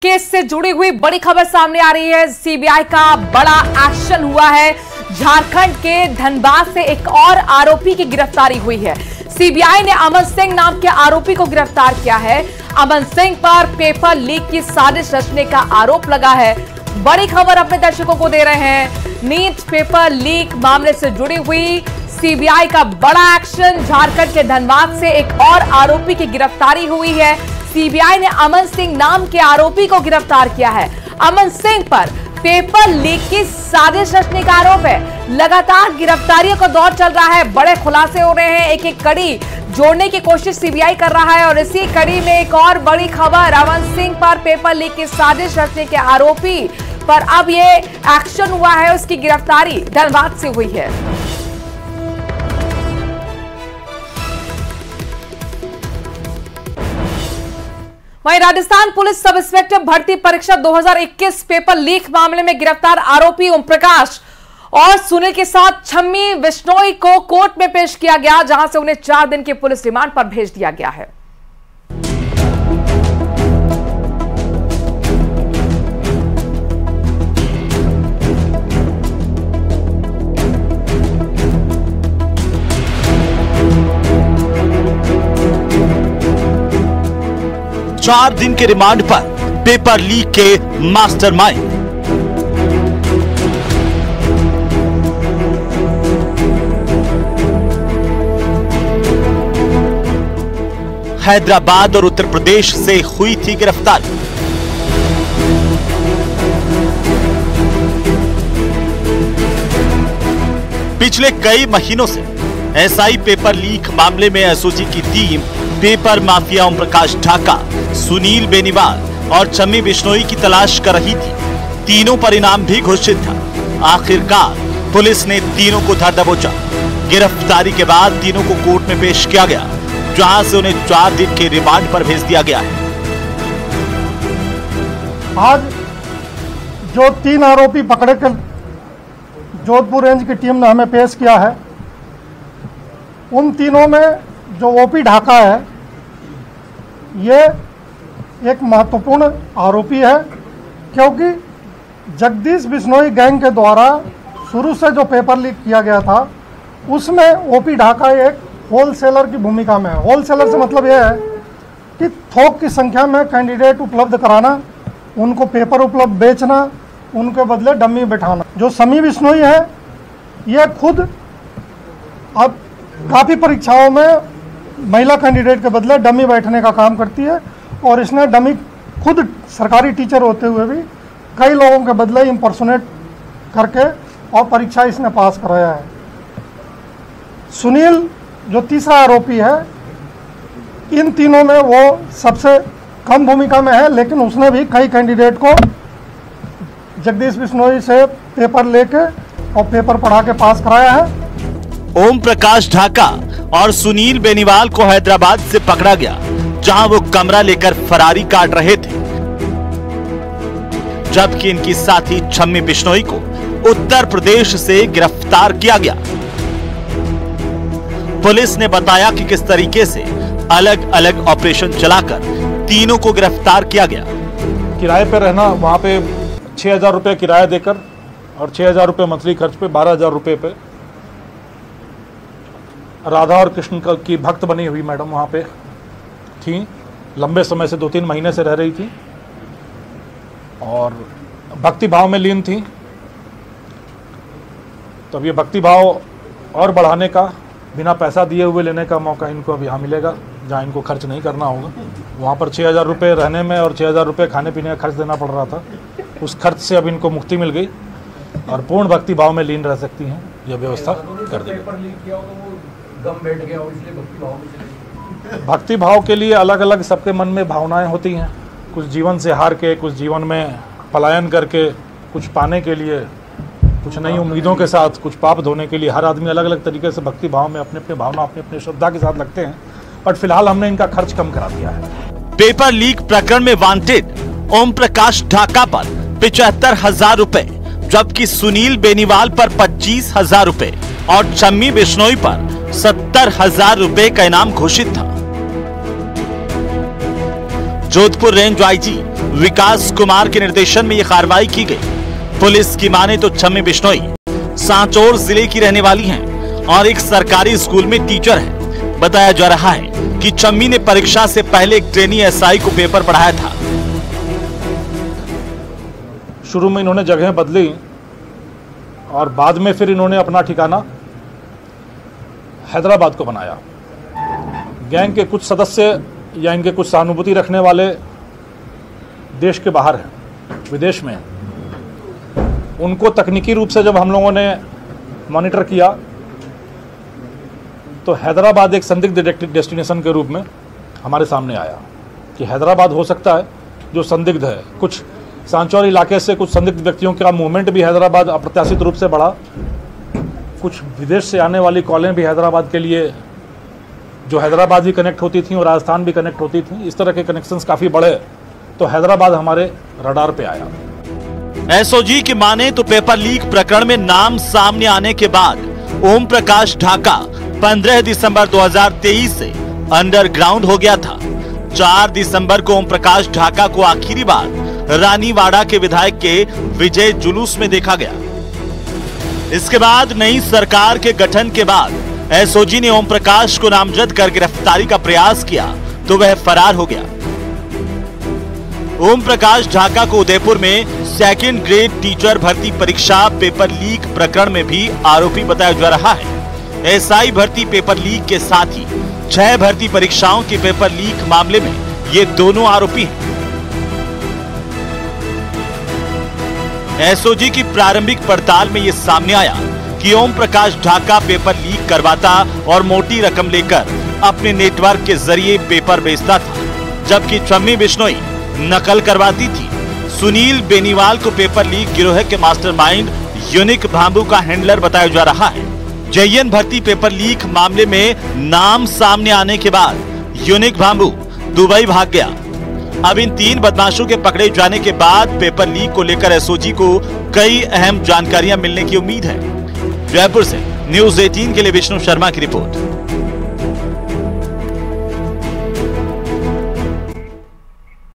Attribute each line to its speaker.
Speaker 1: Case से जुड़ी हुई बड़ी खबर सामने आ रही है। सीबीआई का बड़ा एक्शन हुआ है। झारखंड के धनबाद से एक और आरोपी की गिरफ्तारी हुई है। सीबीआई ने अमन सिंह नाम के आरोपी को गिरफ्तार किया है। अमन सिंह पर पेपर लीक की साजिश रचने का आरोप लगा है। बड़ी खबर अपने दर्शकों को दे रहे हैं। नीट पेपर लीक मामले से जुड़ी हुई सीबीआई का बड़ा एक्शन। झारखंड के धनबाद से एक और आरोपी की गिरफ्तारी हुई है। सीबीआई ने अमन सिंह नाम के आरोपी को गिरफ्तार किया है। अमन सिंह पर पेपर लीक की साजिश रचने का आरोप है। लगातार गिरफ्तारियों का दौर चल रहा है। बड़े खुलासे हो रहे हैं। एक एक कड़ी जोड़ने की कोशिश सीबीआई कर रहा है और इसी कड़ी में एक और बड़ी खबर, अमन सिंह पर पेपर लीक की साजिश रचने के आरोपी पर अब ये एक्शन हुआ है। उसकी गिरफ्तारी धनबाद से हुई है। वहीं राजस्थान पुलिस सब इंस्पेक्टर भर्ती परीक्षा 2021 पेपर लीक मामले में गिरफ्तार आरोपी ओम प्रकाश और सुनील के साथ छम्मी बिश्नोई को कोर्ट में पेश किया गया, जहां से उन्हें 4 दिन के पुलिस रिमांड पर भेज दिया गया है।
Speaker 2: चार दिन के रिमांड पर पेपर लीक के मास्टरमाइंड। हैदराबाद और उत्तर प्रदेश से हुई थी गिरफ्तारी। पिछले कई महीनों से एसआई पेपर लीक मामले में एसओजी की team paper mafia Om Prakash Dhaka, Sunil Beniwal और छम्मी बिश्नोई की तलाश कर रही थी। तीनों पर इनाम भी घोषित था। आखिरकार पुलिस ने तीनों को धर दबोचा। गिरफ्तारी के बाद तीनों को कोर्ट में पेश किया गया, जहां से उन्हें 4 दिन के रिमांड पर भेज दिया गया है।
Speaker 3: आज जो 3 आरोपी पकड़े कर जोधपुर रेंज की टीम ने हमें पेश किया है, उन तीनों में जो ओपी ढाका है, ये एक महत्वपूर्ण आरोपी है, क्योंकि जगदीश बिश्नोई गैंग के द्वारा शुरू से जो पेपर लीक किया गया था, उसमें ओपी ढाका एक होलसेलर की भूमिका में है। होलसेलर से मतलब यह है कि थोक की संख्या में कैंडिडेट उपलब्ध कराना, उनको पेपर उपलब्ध बेचना, उनके बदले डम्मी बैठाना। जो शम्मी बिश्नोई है, ये खुद अब काफ़ी परीक्षाओं में महिला कैंडिडेट के बदले डमी बैठने का काम करती है और इसने डमी खुद सरकारी टीचर होते हुए भी कई लोगों के बदले इम्पर्सोनेट करके और परीक्षा इसने पास कराया है। सुनील जो तीसरा आरोपी है, इन तीनों में वो सबसे कम भूमिका में है, लेकिन उसने भी कई कैंडिडेट को जगदीश बिश्नोई से पेपर लेके और पेपर पढ़ा के पास कराया है।
Speaker 2: ओम प्रकाश ढाका और सुनील बेनीवाल को हैदराबाद से पकड़ा गया, जहां वो कमरा लेकर फरारी काट रहे थे, जबकि इनकी साथी छम्मी बिश्नोई को उत्तर प्रदेश से गिरफ्तार किया गया। पुलिस ने बताया कि किस तरीके से अलग अलग ऑपरेशन चलाकर तीनों को गिरफ्तार किया गया।
Speaker 4: किराए पे रहना, वहां पे 6,000 रुपये किराया देकर और 6,000 रुपये मंथली खर्च पे 12,000 रुपये पे राधा और कृष्ण की भक्त बनी हुई मैडम वहाँ पे थी। लंबे समय से 2-3 महीने से रह रही थी और भक्ति भाव में लीन थी। तो अब ये भक्ति भाव और बढ़ाने का, बिना पैसा दिए हुए लेने का मौका इनको अब यहाँ मिलेगा, जहाँ इनको खर्च नहीं करना होगा। वहाँ पर 6,000 रुपये रहने में और 6,000 रुपये खाने पीने का खर्च देना पड़ रहा था। उस खर्च से अब इनको मुक्ति मिल गई और पूर्ण भक्ति भाव में लीन रह सकती हैं। यह व्यवस्था कर दी। भक्ति भाव के लिए अलग अलग सबके मन में भावनाएं होती हैं। कुछ जीवन से हार के, कुछ जीवन में पलायन करके, कुछ पाने के लिए, कुछ नई उम्मीदों के साथ, कुछ पाप धोने के लिए। हर आदमी अलग अलग तरीके से भक्ति भाव में अपने अपने भावना, अपने अपने श्रद्धा के साथ लगते हैं। बट फिलहाल हमने इनका खर्च कम करा दिया है।
Speaker 2: पेपर लीक प्रकरण में वांटेड ओम प्रकाश ढाका पर 75,000 रुपए, जबकि सुनील बेनीवाल पर 25,000 रुपए और छम्मी बिश्नोई पर 70,000 रुपए का इनाम घोषित था। जोधपुर रेंज आईजी विकास कुमार के निर्देशन में यह कार्रवाई की गई। पुलिस की माने तो छम्मी बिश्नोई सांचौर जिले की रहने वाली हैं और एक सरकारी स्कूल में टीचर है। बताया जा रहा है कि छम्मी ने परीक्षा से पहले एक ट्रेनी एसआई को पेपर पढ़ाया था।
Speaker 4: शुरू में इन्होंने जगह बदली और बाद में फिर इन्होंने अपना ठिकाना हैदराबाद को बनाया। गैंग के कुछ सदस्य या इनके कुछ सहानुभूति रखने वाले देश के बाहर हैं, विदेश में हैं। उनको तकनीकी रूप से जब हम लोगों ने मॉनिटर किया तो हैदराबाद एक संदिग्ध डेस्टिनेशन के रूप में हमारे सामने आया कि हैदराबाद हो सकता है जो संदिग्ध है। कुछ सांचौर इलाके से कुछ संदिग्ध व्यक्तियों का मूवमेंट भी हैदराबाद अप्रत्याशित रूप से बढ़ा। कुछ विदेश से आने वाली कॉलें भी हैदराबाद के लिए, जो हैदराबाद भी कनेक्ट होती थी और राजस्थान भी कनेक्ट होती थी, इस तरह के कनेक्शंस काफ़ी बढ़े तो हैदराबाद हमारे रडार पे आया।
Speaker 2: एसओजी की माने तो पेपर लीक प्रकरण में नाम सामने आने के बाद ओम प्रकाश ढाका 15 दिसंबर 2023 से अंडरग्राउंड हो गया था। 4 दिसंबर को ओम प्रकाश ढाका को आखिरी बार रानीवाड़ा के विधायक के विजय जुलूस में देखा गया। इसके बाद नई सरकार के गठन के बाद एसओजी ने ओम प्रकाश को नामजद कर गिरफ्तारी का प्रयास किया तो वह फरार हो गया। ओम प्रकाश ढाका को उदयपुर में सेकंड ग्रेड टीचर भर्ती परीक्षा पेपर लीक प्रकरण में भी आरोपी बताया जा रहा है। एसआई भर्ती पेपर लीक के साथ ही 6 भर्ती परीक्षाओं के पेपर लीक मामले में ये दोनों आरोपी हैं। एसओजी की प्रारंभिक पड़ताल में यह सामने आया कि ओम प्रकाश ढाका पेपर लीक करवाता और मोटी रकम लेकर अपने नेटवर्क के जरिए पेपर बेचता था, जबकि छम्मी बिश्नोई नकल करवाती थी। सुनील बेनीवाल को पेपर लीक गिरोह के मास्टरमाइंड यूनिक भांबू का हैंडलर बताया जा रहा है। जेईएन भर्ती पेपर लीक मामले में नाम सामने आने के बाद यूनिक भांबू दुबई भाग गया। अब इन 3 बदमाशों के पकड़े जाने के बाद पेपर लीक को लेकर एसओजी को कई अहम जानकारियां मिलने की उम्मीद है। जयपुर से न्यूज़ 18 के लिए विष्णु शर्मा की रिपोर्ट।